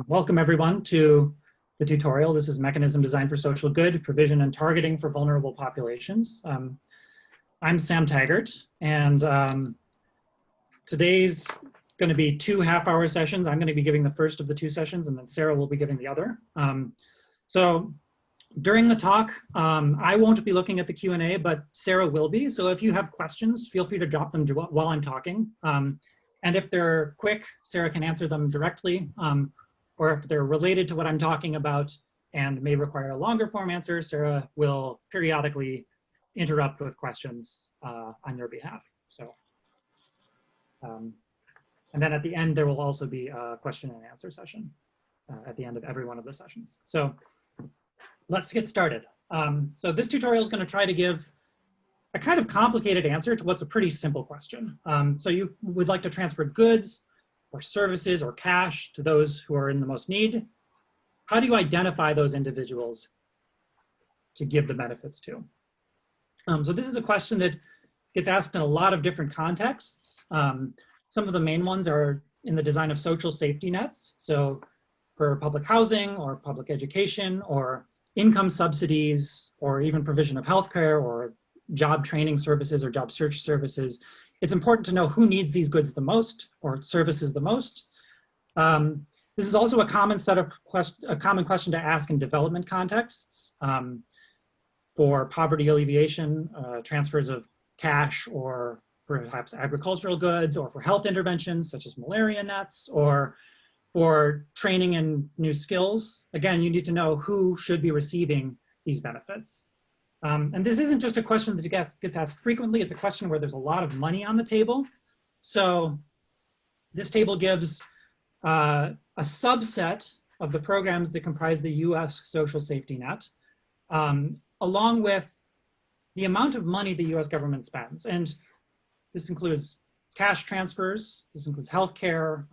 Welcome everyone to the tutorial. This is Mechanism Design for Social Good, Provision and Targeting for Vulnerable Populations. I'm Sam Taggart, and today's going to be 2 half-hour sessions. I'm going to be giving the first of the 2 sessions, and then Sera will be giving the other. So during the talk, I won't be looking at the Q&A, but Sera will be. So if you have questions, feel free to drop them while I'm talking. And if they're quick, Sera can answer them directly. Or if they're related to what I'm talking about and may require a longer form answer, Sera will periodically interrupt with questions on your behalf. So, and then at the end, there will also be a question and answer session at the end of every one of the sessions. So let's get started. So this tutorial is going to try to give a kind of complicated answer to what's a pretty simple question. So you would like to transfer goods or services or cash to those who are in the most need. How do you identify those individuals to give the benefits to? So this is a question that gets asked in a lot of different contexts. Some of the main ones are in the design of social safety nets. So for public housing or public education or income subsidies or even provision of healthcare or job training services or job search services, it's important to know who needs these goods the most or services the most. This is also a common question to ask in development contexts for poverty alleviation, transfers of cash or perhaps agricultural goods, or for health interventions such as malaria nets, or for training in new skills. Again, you need to know who should be receiving these benefits. And this isn't just a question that gets asked frequently, it's a question where there's a lot of money on the table. So this table gives a subset of the programs that comprise the US social safety net, along with the amount of money the US government spends. And this includes cash transfers, this includes healthcare,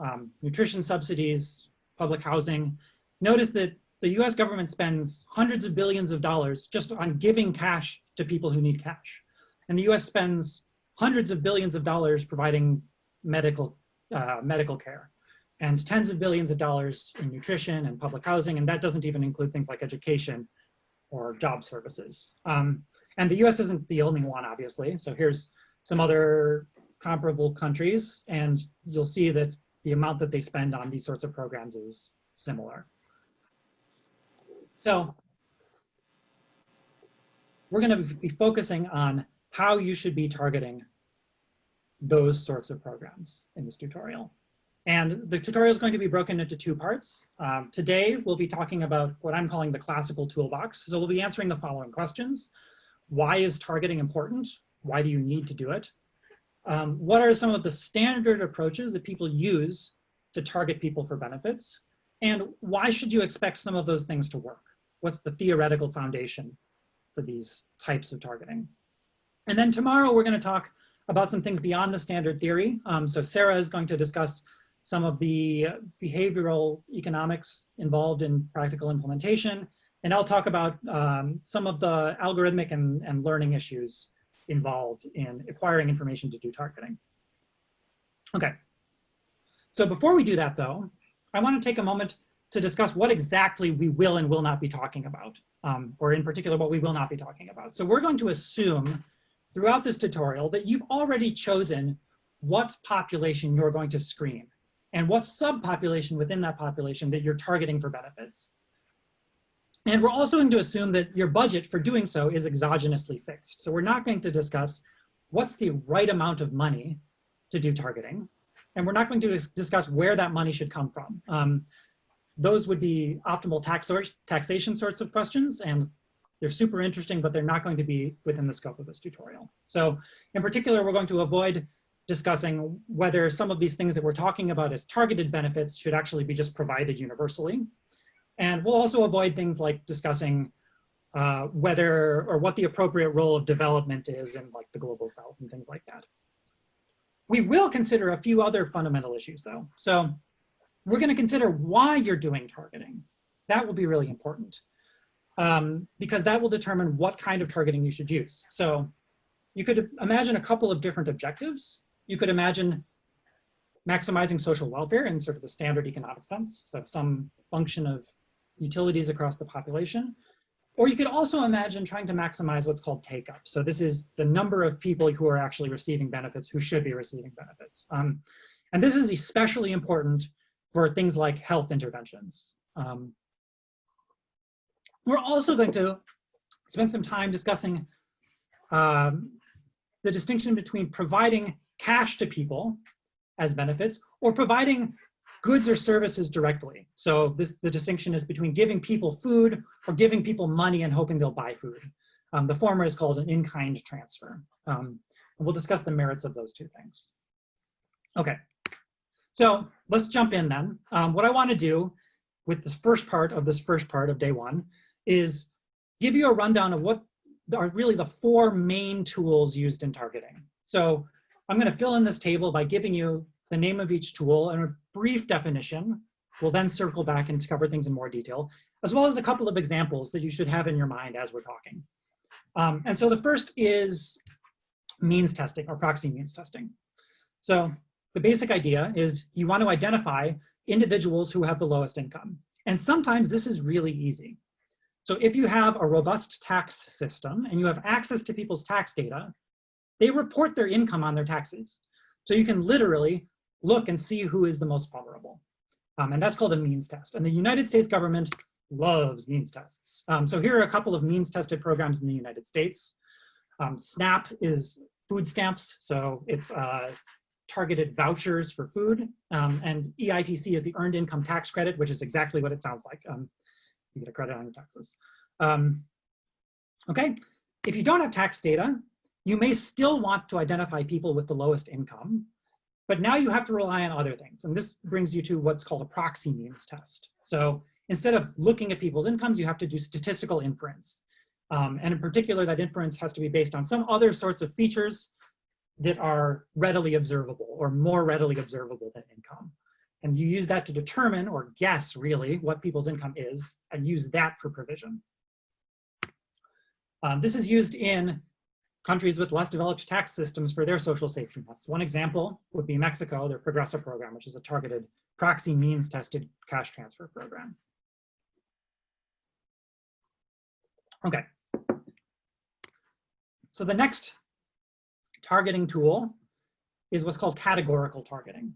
nutrition subsidies, public housing. Notice that the US government spends hundreds of billions of dollars just on giving cash to people who need cash. And the US spends hundreds of billions of dollars providing medical care, and tens of billions of dollars in nutrition and public housing, and that doesn't even include things like education or job services. And the US isn't the only one, obviously. So here's some other comparable countries, and you'll see that the amount that they spend on these sorts of programs is similar. So we're going to be focusing on how you should be targeting those sorts of programs in this tutorial. And the tutorial is going to be broken into 2 parts. Today, we'll be talking about what I'm calling the classical toolbox. So we'll be answering the following questions. Why is targeting important? Why do you need to do it? What are some of the standard approaches that people use to target people for benefits? And why should you expect some of those things to work? What's the theoretical foundation for these types of targeting? And then tomorrow, we're going to talk about some things beyond the standard theory. So Sera is going to discuss some of the behavioral economics involved in practical implementation. And I'll talk about some of the algorithmic and learning issues involved in acquiring information to do targeting. Okay. So before we do that, though, I want to take a moment to discuss what exactly we will and will not be talking about, or in particular, what we will not be talking about. So we're going to assume throughout this tutorial that you've already chosen what population you're going to screen and what subpopulation within that population that you're targeting for benefits. And we're also going to assume that your budget for doing so is exogenously fixed. So we're not going to discuss what's the right amount of money to do targeting. And we're not going to discuss where that money should come from. Those would be optimal taxation sorts of questions, and they're super interesting, but they're not going to be within the scope of this tutorial. So in particular, we're going to avoid discussing whether some of these things that we're talking about as targeted benefits should actually be just provided universally. And we'll also avoid things like discussing whether or what the appropriate role of development is in like the global south and things like that. We will consider a few other fundamental issues though. So we're going to consider why you're doing targeting. That will be really important because that will determine what kind of targeting you should use. So you could imagine a couple of different objectives. You could imagine maximizing social welfare in sort of the standard economic sense, so some function of utilities across the population. Or you could also imagine trying to maximize what's called take-up. So this is the number of people who are actually receiving benefits, who should be receiving benefits. And this is especially important for things like health interventions. We're also going to spend some time discussing the distinction between providing cash to people as benefits or providing goods or services directly. So the distinction is between giving people food or giving people money and hoping they'll buy food. The former is called an in-kind transfer. And we'll discuss the merits of those two things. Okay, so let's jump in then. What I want to do with this first part of day one is give you a rundown of what are really the four main tools used in targeting. So I'm going to fill in this table by giving you the name of each tool and a brief definition. We'll then circle back and cover things in more detail, as well as a couple of examples that you should have in your mind as we're talking. And so the first is means testing or proxy means testing. So the basic idea is you want to identify individuals who have the lowest income. And sometimes this is really easy. So if you have a robust tax system and you have access to people's tax data, they report their income on their taxes. So you can literally look and see who is the most vulnerable. And that's called a means test. And the United States government loves means tests. So here are a couple of means tested programs in the United States. SNAP is food stamps. So it's targeted vouchers for food. And EITC is the Earned Income Tax Credit, which is exactly what it sounds like. You get a credit on your taxes. Okay, if you don't have tax data, you may still want to identify people with the lowest income, but now you have to rely on other things. And this brings you to what's called a proxy means test. So instead of looking at people's incomes, you have to do statistical inference. And in particular, that inference has to be based on some other sorts of features that are readily observable or more readily observable than income. And you use that to determine or guess really what people's income is and use that for provision. This is used in countries with less developed tax systems for their social safety nets. One example would be Mexico, their Progresso program, which is a targeted proxy means tested cash transfer program. Okay. So the next targeting tool is what's called categorical targeting.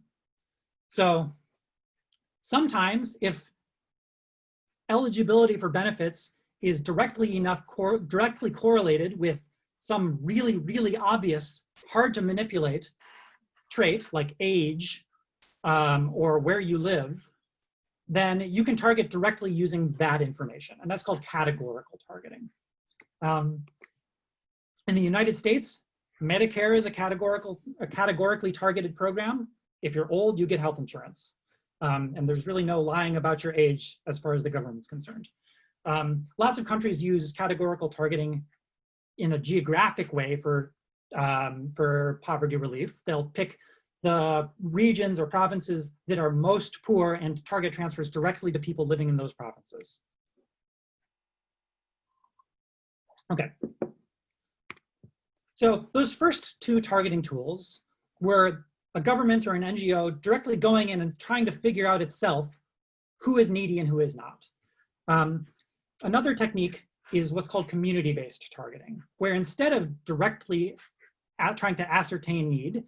So sometimes if eligibility for benefits is directly correlated with some really, really obvious, hard to manipulate trait like age or where you live, then you can target directly using that information. And that's called categorical targeting. In the United States, Medicare is a categorically targeted program. If you're old, you get health insurance. And there's really no lying about your age as far as the government's concerned. Lots of countries use categorical targeting in a geographic way for poverty relief. They'll pick the regions or provinces that are most poor and target transfers directly to people living in those provinces. Okay. So those first two targeting tools were a government or an NGO directly going in and trying to figure out itself who is needy and who is not. Another technique is what's called community-based targeting, where instead of directly trying to ascertain need,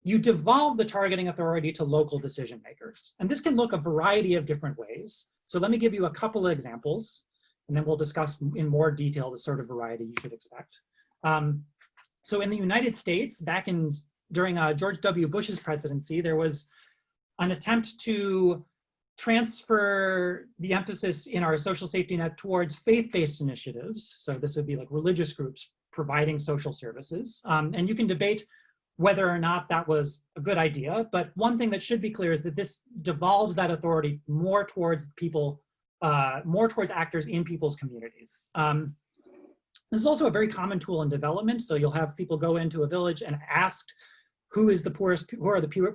you devolve the targeting authority to local decision makers. And this can look a variety of different ways. So let me give you a couple of examples, and then we'll discuss in more detail the sort of variety you should expect. So in the United States, during George W. Bush's presidency, there was an attempt to transfer the emphasis in our social safety net towards faith-based initiatives. So this would be like religious groups providing social services. And you can debate whether or not that was a good idea, but one thing that should be clear is that this devolves that authority more towards people, more towards actors in people's communities. This is also a very common tool in development. So you'll have people go into a village and ask who are the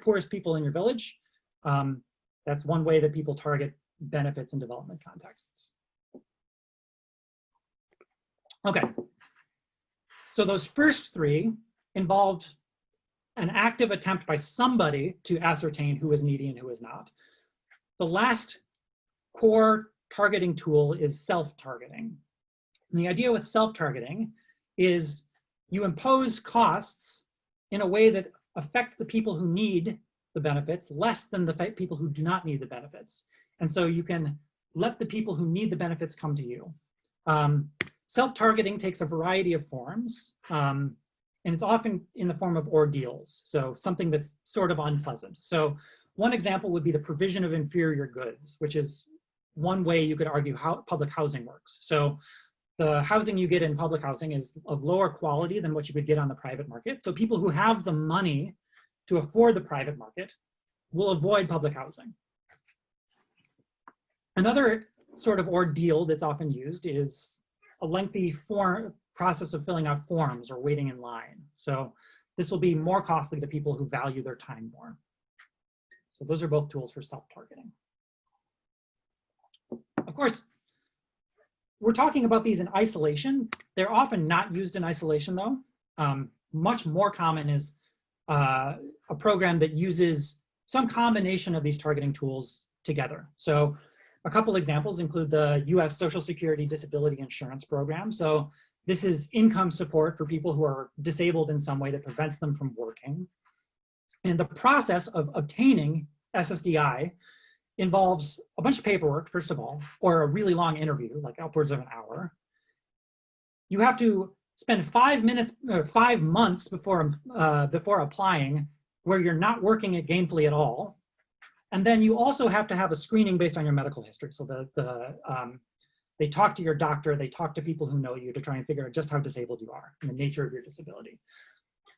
poorest people in your village. That's one way that people target benefits in development contexts. Okay, so those first three involved an active attempt by somebody to ascertain who is needy and who is not. The last core targeting tool is self-targeting. And the idea with self-targeting is you impose costs in a way that affect the people who need the benefits less than the people who do not need the benefits. And so you can let the people who need the benefits come to you. Self-targeting takes a variety of forms, and it's often in the form of ordeals, so something that's sort of unpleasant. So one example would be the provision of inferior goods, which is one way you could argue how public housing works. So the housing you get in public housing is of lower quality than what you could get on the private market. So people who have the money to afford the private market will avoid public housing. Another sort of ordeal that's often used is a lengthy process of filling out forms or waiting in line. So this will be more costly to people who value their time more. So those are both tools for self-targeting. Of course, we're talking about these in isolation. They're often not used in isolation though. Much more common is a program that uses some combination of these targeting tools together. So a couple examples include the US Social Security Disability Insurance Program. So this is income support for people who are disabled in some way that prevents them from working. And the process of obtaining SSDI involves a bunch of paperwork, first of all, or a really long interview, like upwards of an hour. You have to spend 5 months before applying where you're not working it gainfully at all. And then you also have to have a screening based on your medical history. So they talk to your doctor, they talk to people who know you to try and figure out just how disabled you are and the nature of your disability.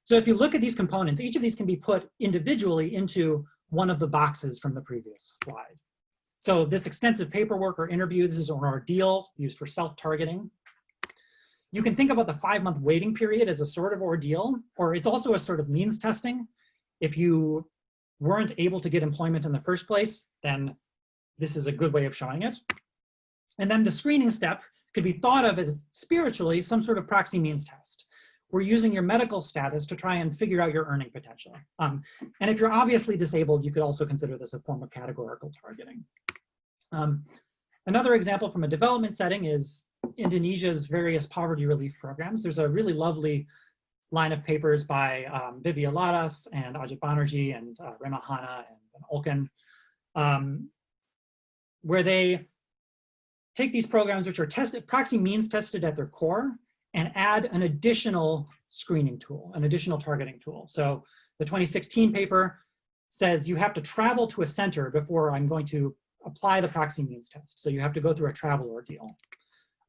So if you look at these components, each of these can be put individually into one of the boxes from the previous slide. So this extensive paperwork or interview, this is an ordeal used for self-targeting. You can think about the 5-month waiting period as a sort of ordeal, or it's also a sort of means testing. If you weren't able to get employment in the first place, then this is a good way of showing it. And then the screening step could be thought of as spiritually some sort of proxy means test. We're using your medical status to try and figure out your earning potential. And if you're obviously disabled, you could also consider this a form of categorical targeting. Another example from a development setting is Indonesia's various poverty relief programs. There's a really lovely line of papers by Vivia Ladas and Ajit Banerjee and Remahana and Olken, where they take these programs which are tested, proxy means tested at their core, and add an additional screening tool, an additional targeting tool. So the 2016 paper says you have to travel to a center before I'm going to apply the proxy means test. So you have to go through a travel ordeal.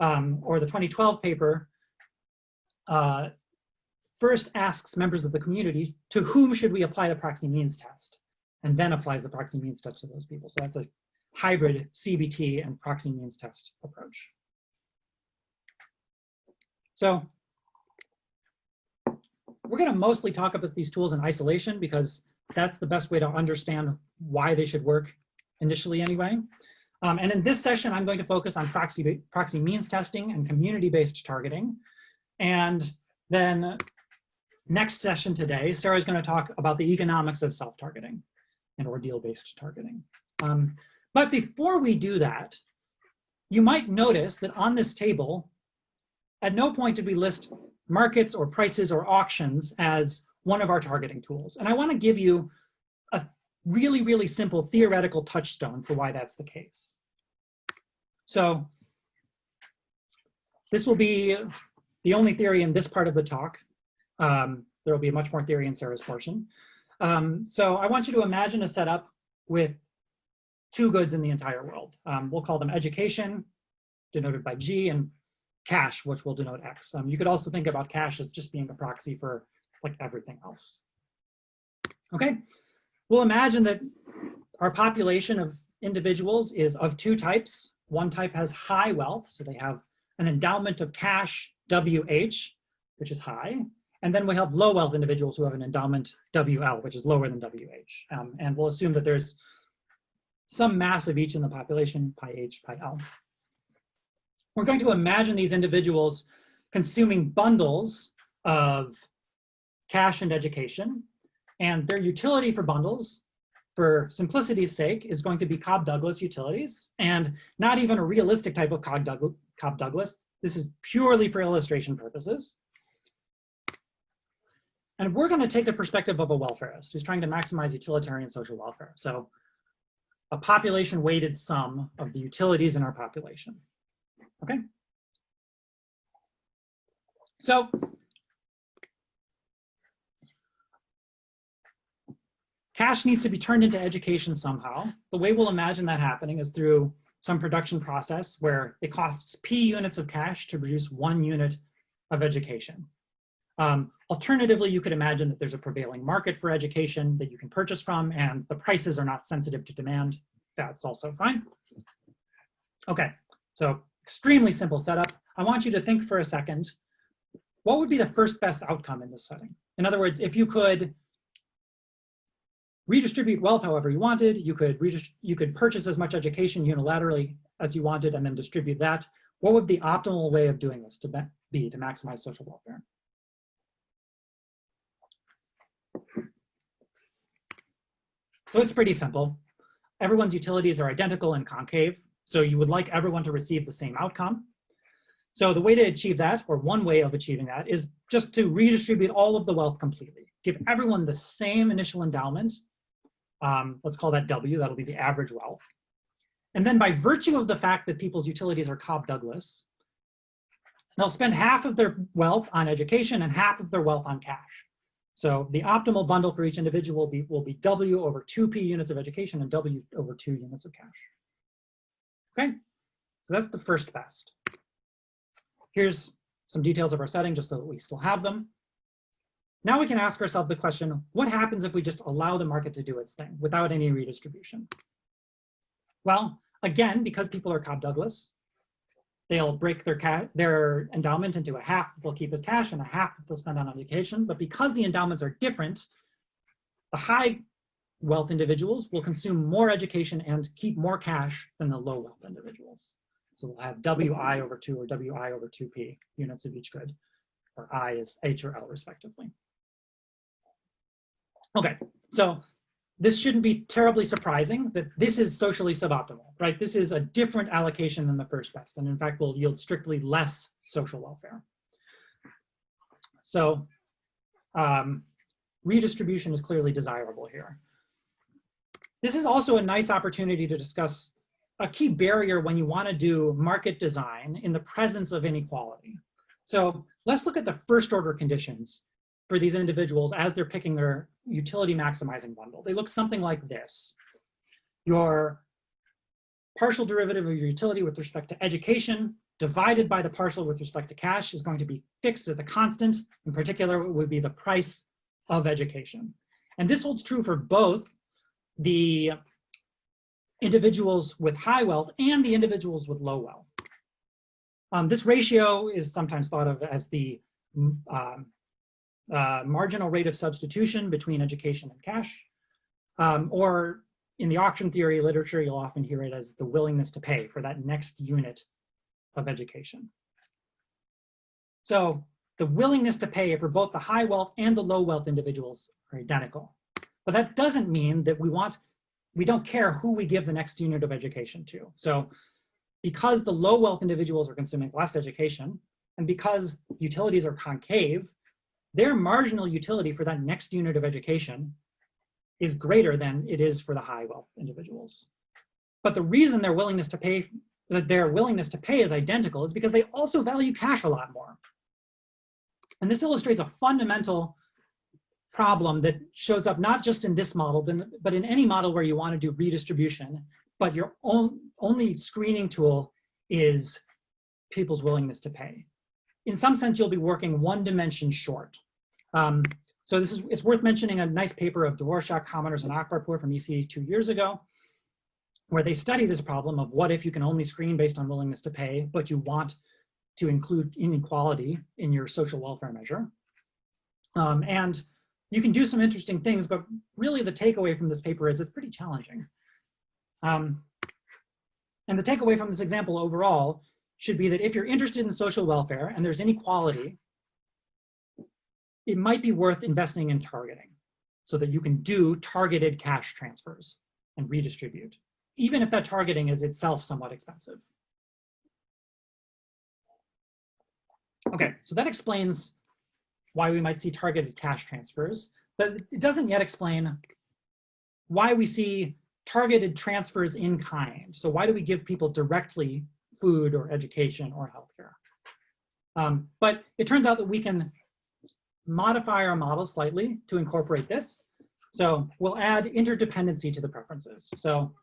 Or the 2012 paper first asks members of the community, to whom should we apply the proxy means test? And then applies the proxy means test to those people. So that's a hybrid CBT and proxy means test approach. So we're going to mostly talk about these tools in isolation because that's the best way to understand why they should work initially anyway. And in this session, I'm going to focus on proxy means testing and community-based targeting. And then next session today, Sarah is going to talk about the economics of self-targeting and ordeal-based targeting. But before we do that, you might notice that on this table, at no point did we list markets or prices or auctions as one of our targeting tools. And I want to give you a really, really simple theoretical touchstone for why that's the case. So this will be the only theory in this part of the talk. There will be much more theory in Sarah's portion. So I want you to imagine a setup with 2 goods in the entire world. We'll call them education, denoted by G, and cash, which will denote X. You could also think about cash as just being a proxy for like everything else. Okay, we'll imagine that our population of individuals is of 2 types. One type has high wealth, so they have an endowment of cash, WH, which is high. And then we have low wealth individuals who have an endowment WL, which is lower than WH. And we'll assume that there's some mass of each in the population, pi H, pi L. We're going to imagine these individuals consuming bundles of cash and education. And their utility for bundles, for simplicity's sake, is going to be Cobb-Douglas utilities, and not even a realistic type of Cobb-Douglas. This is purely for illustration purposes. And we're going to take the perspective of a welfarist who's trying to maximize utilitarian social welfare. So a population-weighted sum of the utilities in our population. Okay? So cash needs to be turned into education somehow. The way we'll imagine that happening is through some production process where it costs P units of cash to produce 1 unit of education. Alternatively, you could imagine that there's a prevailing market for education that you can purchase from, and the prices are not sensitive to demand. That's also fine. Okay, so extremely simple setup. I want you to think for a second, what would be the first best outcome in this setting? In other words, if you could redistribute wealth however you wanted, you could purchase as much education unilaterally as you wanted and then distribute that. What would the optimal way of doing this be to maximize social welfare? So it's pretty simple. Everyone's utilities are identical and concave, so you would like everyone to receive the same outcome. So the way to achieve that, or one way of achieving that, is just to redistribute all of the wealth completely. Give everyone the same initial endowment. Let's call that W, that'll be the average wealth. And then by virtue of the fact that people's utilities are Cobb-Douglas, they'll spend half of their wealth on education and half of their wealth on cash. So the optimal bundle for each individual will be W over 2P units of education and W over 2 units of cash. Okay, so that's the first best. Here's some details of our setting just so that we still have them. Now we can ask ourselves the question, what happens if we just allow the market to do its thing without any redistribution? Well, again, because people are Cobb-Douglas, they'll break their endowment into a half that they'll keep as cash and a half that they'll spend on education. But because the endowments are different, the high wealth individuals will consume more education and keep more cash than the low wealth individuals. So we'll have WI over 2 or WI over 2P units of each good, or I is H or L respectively. Okay, so this shouldn't be terribly surprising that this is socially suboptimal, right? This is a different allocation than the first best, and in fact will yield strictly less social welfare. So redistribution is clearly desirable here. This is also a nice opportunity to discuss a key barrier when you want to do market design in the presence of inequality. So let's look at the first order conditions for these individuals as they're picking their utility maximizing bundle. They look something like this. Your partial derivative of your utility with respect to education divided by the partial with respect to cash is going to be fixed as a constant. In particular, it would be the price of education. And this holds true for both the individuals with high wealth and the individuals with low wealth. This ratio is sometimes thought of as the marginal rate of substitution between education and cash. Or in the auction theory literature, you'll often hear it as the willingness to pay for that next unit of education. So the willingness to pay for both the high wealth and the low wealth individuals are identical. But that doesn't mean that we don't care who we give the next unit of education to. So because the low wealth individuals are consuming less education, and because utilities are concave, their marginal utility for that next unit of education is greater than it is for the high wealth individuals. But the reason their willingness to pay is identical is because they also value cash a lot more. And this illustrates a fundamental problem that shows up not just in this model, but in any model where you want to do redistribution, but your only screening tool is people's willingness to pay. In some sense, you'll be working one dimension short. So it's worth mentioning a nice paper of Dvorak, Communes, and Akbarpour from EC 2 years ago, where they study this problem of what if you can only screen based on willingness to pay, but you want to include inequality in your social welfare measure. And you can do some interesting things, but really the takeaway from this paper is it's pretty challenging. And the takeaway from this example overall should be that if you're interested in social welfare and there's inequality, it might be worth investing in targeting. so that you can do targeted cash transfers and redistribute, even if that targeting is itself somewhat expensive. Okay, so that explains why we might see targeted cash transfers, but it doesn't yet explain why we see targeted transfers in kind. So why do we give people directly food or education or healthcare? But it turns out that we can modify our model slightly to incorporate this. So we'll add interdependency to the preferences. So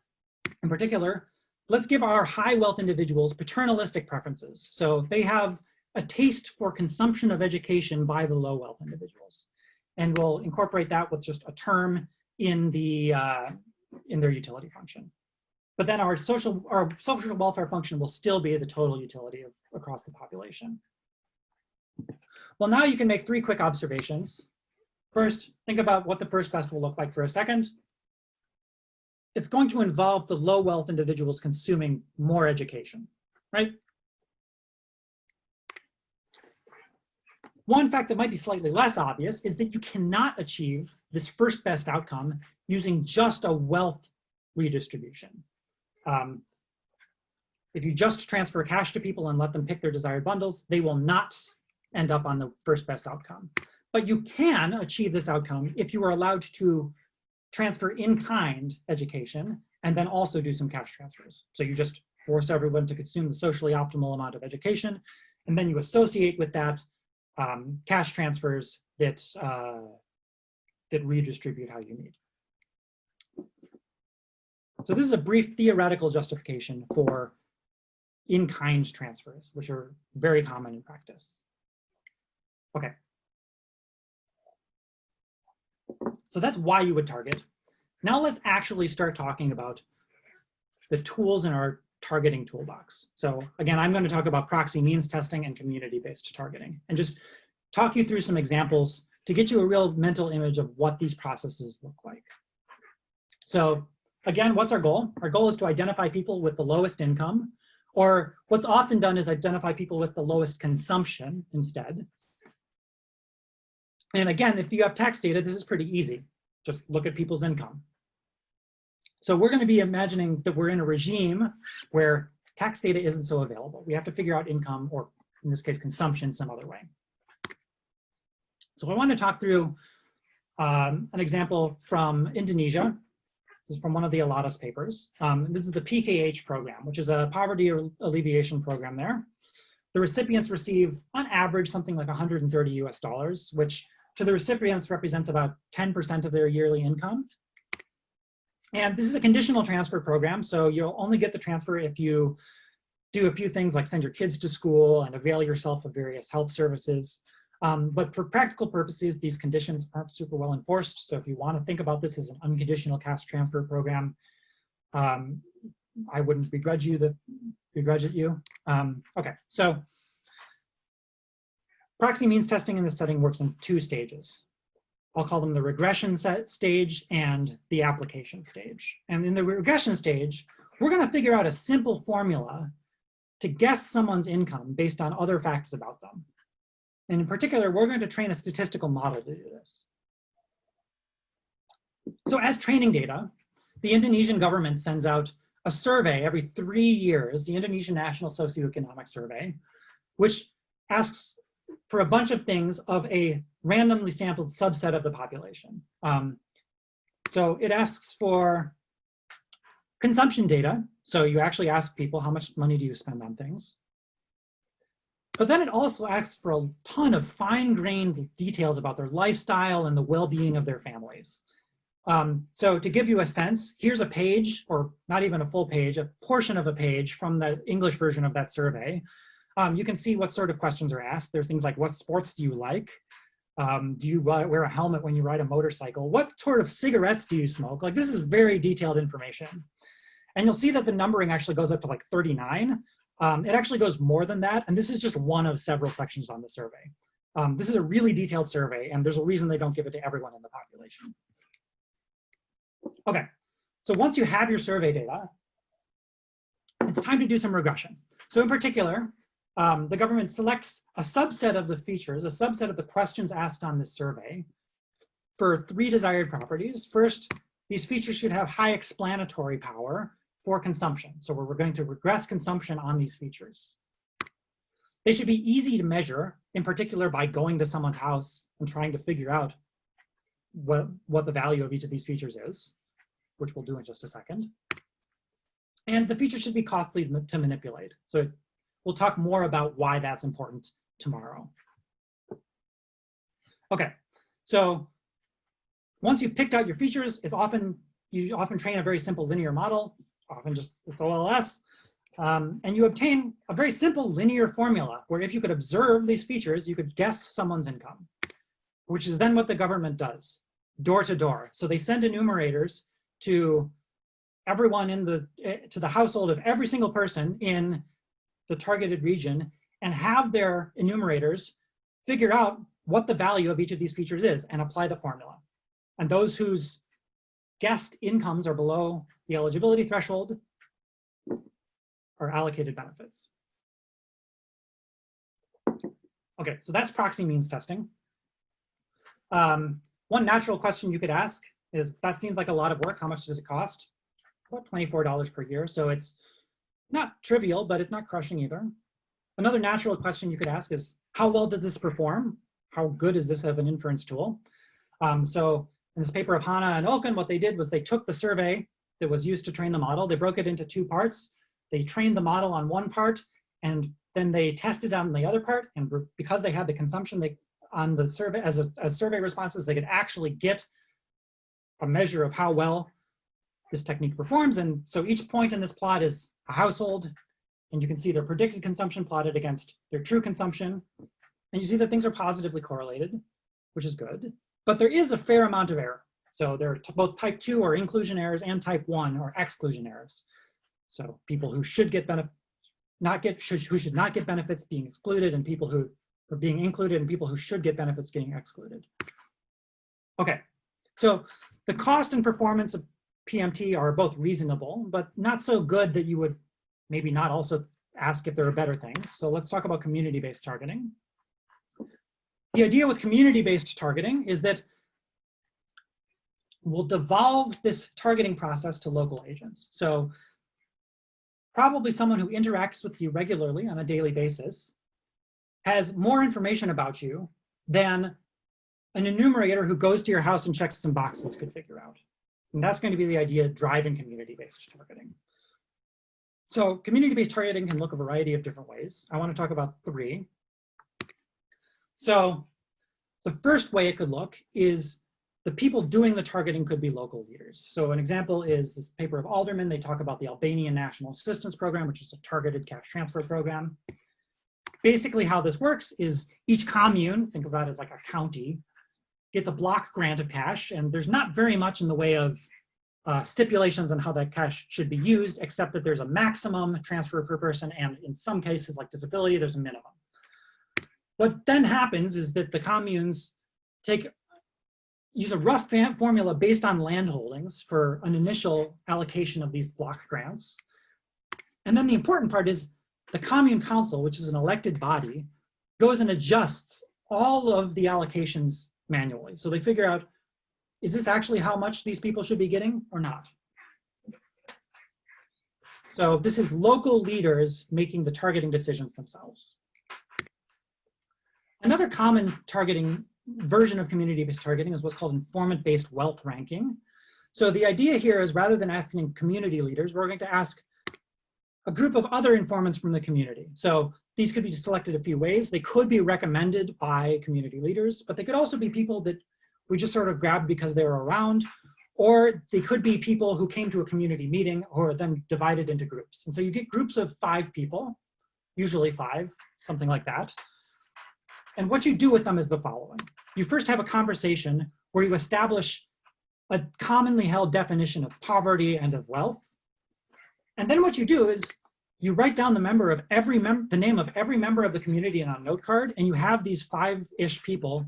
in particular, let's give our high wealth individuals paternalistic preferences. So they have a taste for consumption of education by the low wealth individuals. And we'll incorporate that with just a term in their utility function. But then our social welfare function will still be the total utility across the population. Well, now you can make 3 quick observations. First, think about what the first best will look like for a second. It's going to involve the low wealth individuals consuming more education, right? One fact that might be slightly less obvious is that you cannot achieve this first best outcome using just a wealth redistribution. If you just transfer cash to people and let them pick their desired bundles, they will not end up on the first best outcome. But you can achieve this outcome if you are allowed to transfer in-kind education and then also do some cash transfers. So you just force everyone to consume the socially optimal amount of education, and then you associate with that cash transfers that redistribute how you need. So this is a brief theoretical justification for in-kind transfers, which are very common in practice. Okay. So that's why you would target. Now let's actually start talking about the tools in our targeting toolbox. So again, I'm going to talk about proxy means testing and community-based targeting, and just talk you through some examples to get you a real mental image of what these processes look like. So again, what's our goal? Our goal is to identify people with the lowest income, or what's often done is identify people with the lowest consumption instead. And again, if you have tax data, this is pretty easy. Just look at people's income. So we're going to be imagining that we're in a regime where tax data isn't so available. We have to figure out income, or in this case, consumption, some other way. So I want to talk through an example from Indonesia. This is from one of the Alatas papers. This is the PKH program, which is a poverty alleviation program there. The recipients receive, on average, something like $130 US, which to the recipients represents about 10% of their yearly income. And this is a conditional transfer program, so you'll only get the transfer if you do a few things like send your kids to school and avail yourself of various health services. But for practical purposes, these conditions aren't super well enforced. So if you want to think about this as an unconditional cash transfer program, I wouldn't begrudge it you. Okay, so proxy means testing in this setting works in 2 stages. I'll call them the regression stage and the application stage. And in the regression stage, we're going to figure out a simple formula to guess someone's income based on other facts about them. And in particular, we're going to train a statistical model to do this. So as training data, the Indonesian government sends out a survey every 3 years, the Indonesian National Socioeconomic Survey, which asks for a bunch of things of a randomly sampled subset of the population. So it asks for consumption data. So you actually ask people, how much money do you spend on things? But then it also asks for a ton of fine-grained details about their lifestyle and the well-being of their families. So to give you a sense, here's a page, or not even a full page, a portion of a page from the English version of that survey. You can see what sort of questions are asked. There are things like, what sports do you like? Do you wear a helmet when you ride a motorcycle? What sort of cigarettes do you smoke? Like, this is very detailed information. And you'll see that the numbering actually goes up to like 39. It actually goes more than that. And this is just one of several sections on the survey. This is a really detailed survey, and there's a reason they don't give it to everyone in the population. Okay, so once you have your survey data, it's time to do some regression. So in particular, the government selects a subset of the features, a subset of the questions asked on this survey for 3 desired properties. First, these features should have high explanatory power for consumption. So we're going to regress consumption on these features. They should be easy to measure, in particular by going to someone's house and trying to figure out what the value of each of these features is, which we'll do in just a second. And the feature should be costly to manipulate. So we'll talk more about why that's important tomorrow. Okay, so once you've picked out your features, you often train a very simple linear model, often just it's OLS, and you obtain a very simple linear formula where if you could observe these features, you could guess someone's income, which is then what the government does, door to door. So they send enumerators to everyone to the household of every single person in the targeted region and have their enumerators figure out what the value of each of these features is and apply the formula. And those whose guessed incomes are below the eligibility threshold are allocated benefits. Okay, so that's proxy means testing. One natural question you could ask is, that seems like a lot of work. How much does it cost? About $24 per year. So it's not trivial, but it's not crushing either. Another natural question you could ask is, how well does this perform? How good is this of an inference tool? So in this paper of Hanna and Olken, what they did was they took the survey that was used to train the model, they broke it into 2 parts. They trained the model on one part, and then they tested on the other part. And because they had the consumption on the survey as survey responses, they could actually get a measure of how well this technique performs. And so each point in this plot is a household, and you can see their predicted consumption plotted against their true consumption. And you see that things are positively correlated, which is good. But there is a fair amount of error. So there are both type 2 or inclusion errors and type 1 or exclusion errors. So people who should get who should not get benefits being excluded, and people who are being included, and people who should get benefits getting excluded. Okay, so the cost and performance of PMT are both reasonable, but not so good that you would maybe not also ask if there are better things. So let's talk about community-based targeting. The idea with community-based targeting is that we'll devolve this targeting process to local agents. So probably someone who interacts with you regularly on a daily basis has more information about you than an enumerator who goes to your house and checks some boxes could figure out. And that's going to be the idea driving community-based targeting. So community-based targeting can look a variety of different ways. I want to talk about 3. So the first way it could look is the people doing the targeting could be local leaders. So an example is this paper of Alderman. They talk about the Albanian National Assistance Program, which is a targeted cash transfer program. Basically how this works is each commune, think of that as like a county, gets a block grant of cash, and there's not very much in the way of stipulations on how that cash should be used, except that there's a maximum transfer per person, and in some cases like disability, there's a minimum. What then happens is that the communes use a rough formula based on land holdings for an initial allocation of these block grants. And then the important part is the commune council, which is an elected body, goes and adjusts all of the allocations manually. So they figure out, is this actually how much these people should be getting or not? So this is local leaders making the targeting decisions themselves. Another common targeting version of community-based targeting is what's called informant-based wealth ranking. So the idea here is, rather than asking community leaders, we're going to ask a group of other informants from the community. So these could be selected a few ways. They could be recommended by community leaders, but they could also be people that we just sort of grabbed because they were around, or they could be people who came to a community meeting or then divided into groups. And so you get groups of 5 people, usually 5, something like that. And what you do with them is the following. You first have a conversation where you establish a commonly held definition of poverty and of wealth. And then what you do is you write down the name of every member of the community on a note card, and you have these 5-ish people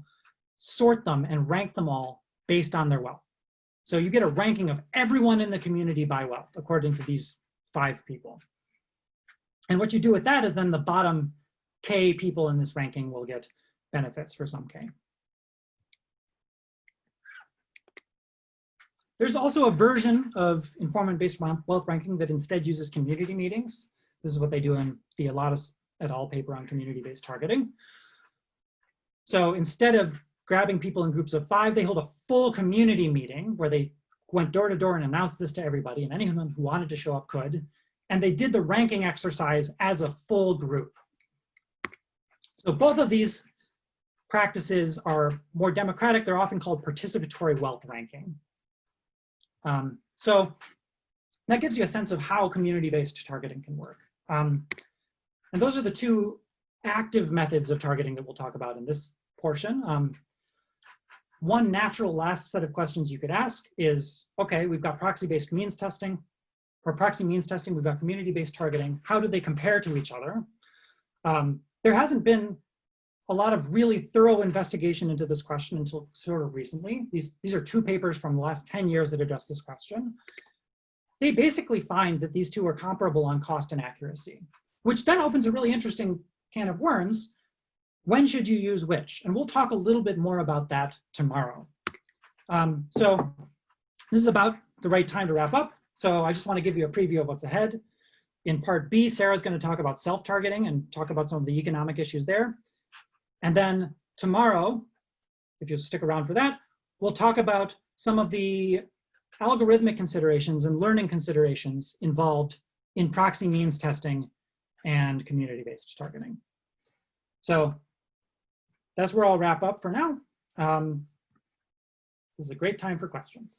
sort them and rank them all based on their wealth. So you get a ranking of everyone in the community by wealth, according to these 5 people. And what you do with that is then the bottom K people in this ranking will get benefits for some K. There's also a version of informant-based wealth ranking that instead uses community meetings. This is what they do in the Elatis et al. Paper on community-based targeting. So instead of grabbing people in groups of 5, they hold a full community meeting where they went door to door and announced this to everybody, and anyone who wanted to show up could. And they did the ranking exercise as a full group. So both of these practices are more democratic. They're often called participatory wealth ranking. So that gives you a sense of how community-based targeting can work. And those are the 2 active methods of targeting that we'll talk about in this portion. One natural last set of questions you could ask is, okay, we've got proxy-based means testing, or proxy means testing, we've got community-based targeting. How do they compare to each other? There hasn't been a lot of really thorough investigation into this question until sort of recently. These are 2 papers from the last 10 years that address this question. They basically find that these 2 are comparable on cost and accuracy, which then opens a really interesting can of worms. When should you use which? And we'll talk a little bit more about that tomorrow. So this is about the right time to wrap up. So I just want to give you a preview of what's ahead. In part B, Sarah's going to talk about self-targeting and talk about some of the economic issues there. And then tomorrow, if you'll stick around for that, we'll talk about some of the algorithmic considerations and learning considerations involved in proxy means testing and community-based targeting. So that's where I'll wrap up for now. This is a great time for questions.